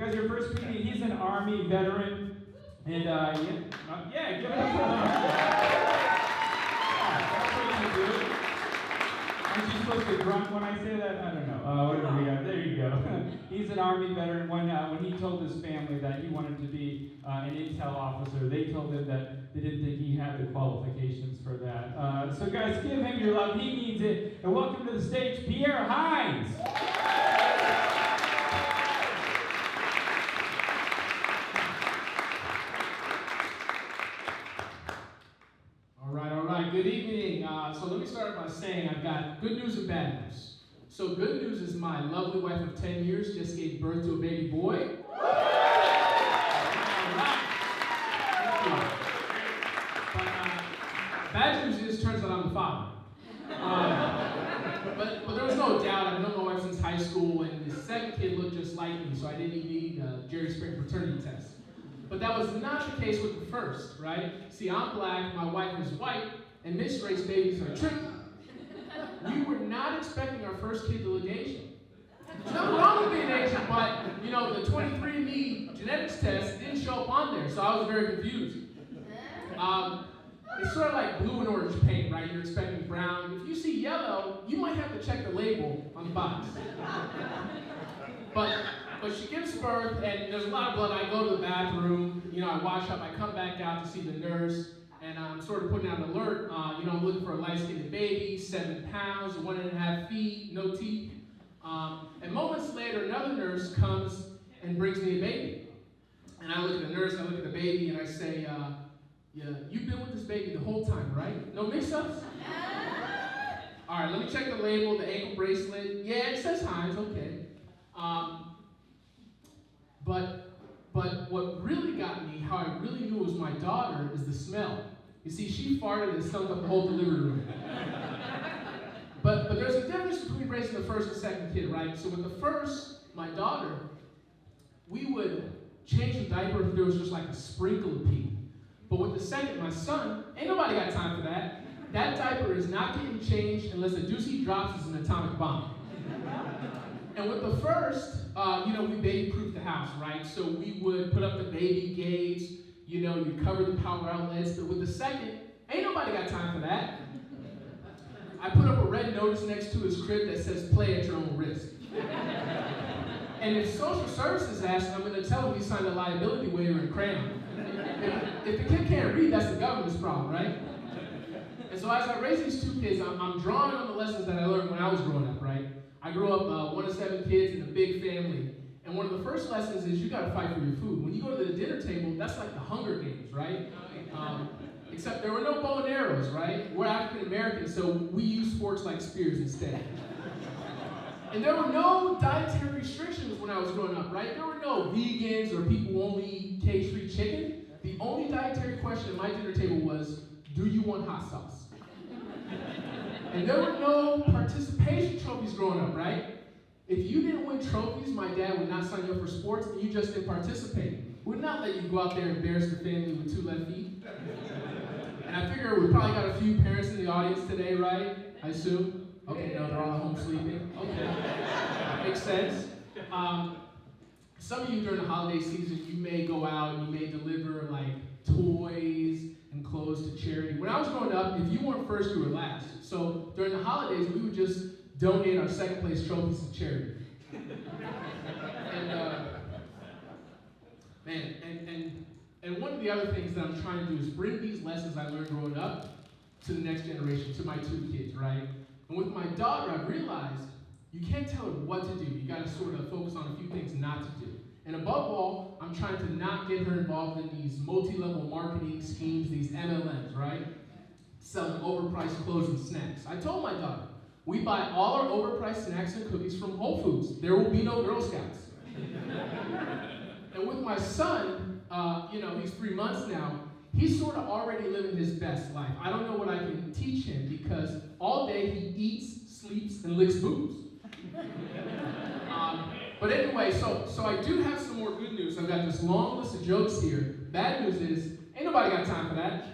Guys, your first PD, he's an Army veteran. And, yeah, give it up for him. That's what you do. Aren't you supposed to grunt when I say that? I don't know. Whatever we got. There you go. He's an Army veteran. When he told his family that he wanted to be an intel officer, they told him that they didn't think he had the qualifications for that. So guys, give him your love. He needs it. And welcome to the stage, Pierre Hines. All right. Good evening. So let me start by saying I've got good news and bad news. So good news is my lovely wife of 10 years just gave birth to a baby boy. Bad news is, turns out I'm the father. But there was no doubt. I've known my wife since high school, and the second kid looked just like me, so I didn't even need a Jerry Springer paternity test. But that was not the case with the first, right? See, I'm black, my wife is white, and mixed race babies are tricky. We were not expecting our first kid to look Asian. There's nothing wrong with being Asian, but the 23andMe genetics test didn't show up on there, so I was very confused. It's sort of like blue and orange paint, right? You're expecting brown. If you see yellow, you might have to check the label on the box. But she gives birth, and there's a lot of blood. I go to the bathroom, I wash up, I come back out to see the nurse, and I'm sort of putting out an alert. I'm looking for a light-skinned baby, 7 pounds, 1.5 feet, no teeth. And moments later, another nurse comes and brings me a baby. And I look at the nurse, I look at the baby, and I say, yeah, you've been with this baby the whole time, right? No mix-ups? All right, let me check the label, the ankle bracelet. Yeah, it says Hines, okay. But what really got me, how I really knew it was my daughter, is the smell. You see, she farted and stunk up the whole delivery room. But there's a difference between raising the first and second kid, right? So with the first, my daughter, we would change the diaper if there was just like a sprinkle of pee. But with the second, my son, ain't nobody got time for that. That diaper is not getting changed unless a doozy drops as an atomic bomb. And with the first, we baby-proofed the house, right? So we would put up the baby gates, you cover the power outlets. But with the second, ain't nobody got time for that. I put up a red notice next to his crib that says, play at your own risk. And if social services ask, I'm going to tell him he signed a liability waiver in crayon. If the kid can't read, that's the government's problem, right? And so as I raise these two kids, I'm drawing on the lessons that I learned when I was growing up, right? I grew up one of 7 kids in a big family. And one of the first lessons is you got to fight for your food. When you go to the dinner table, that's like the Hunger Games, right? Except there were no bow and arrows, right? We're African Americans, so we use forks like spears instead. And there were no dietary restrictions when I was growing up, right? There were no vegans or people who only eat cage-free chicken. The only dietary question at my dinner table was, do you want hot sauce? And there were no participation trophies growing up, right? If you didn't win trophies, my dad would not sign you up for sports, and you just didn't participate. We would not let you go out there and embarrass the family with 2 left feet. And I figure we probably got a few parents in the audience today, right? I assume. Okay, no, they're all at home sleeping. Okay, makes sense. Some of you during the holiday season, you may go out and you may deliver like toys and clothes to charity. When I was growing up, if you weren't first, you were last. So during the holidays, we would just donate our second place trophies to charity. And one of the other things that I'm trying to do is bring these lessons I learned growing up to the next generation, to my 2 kids, right? And with my daughter, I've realized you can't tell her what to do. You got to sort of focus on a few things not to do. And above all, I'm trying to not get her involved in these multi-level marketing schemes, these MLMs, right? Selling overpriced clothes and snacks. I told my daughter, we buy all our overpriced snacks and cookies from Whole Foods. There will be no Girl Scouts. And with my son, he's 3 months now, he's sort of already living his best life. I don't know what I can teach him because all day he eats, sleeps, and licks boobs. But anyway, so I do have some more good news. I've got this long list of jokes here. Bad news is, ain't nobody got time for that.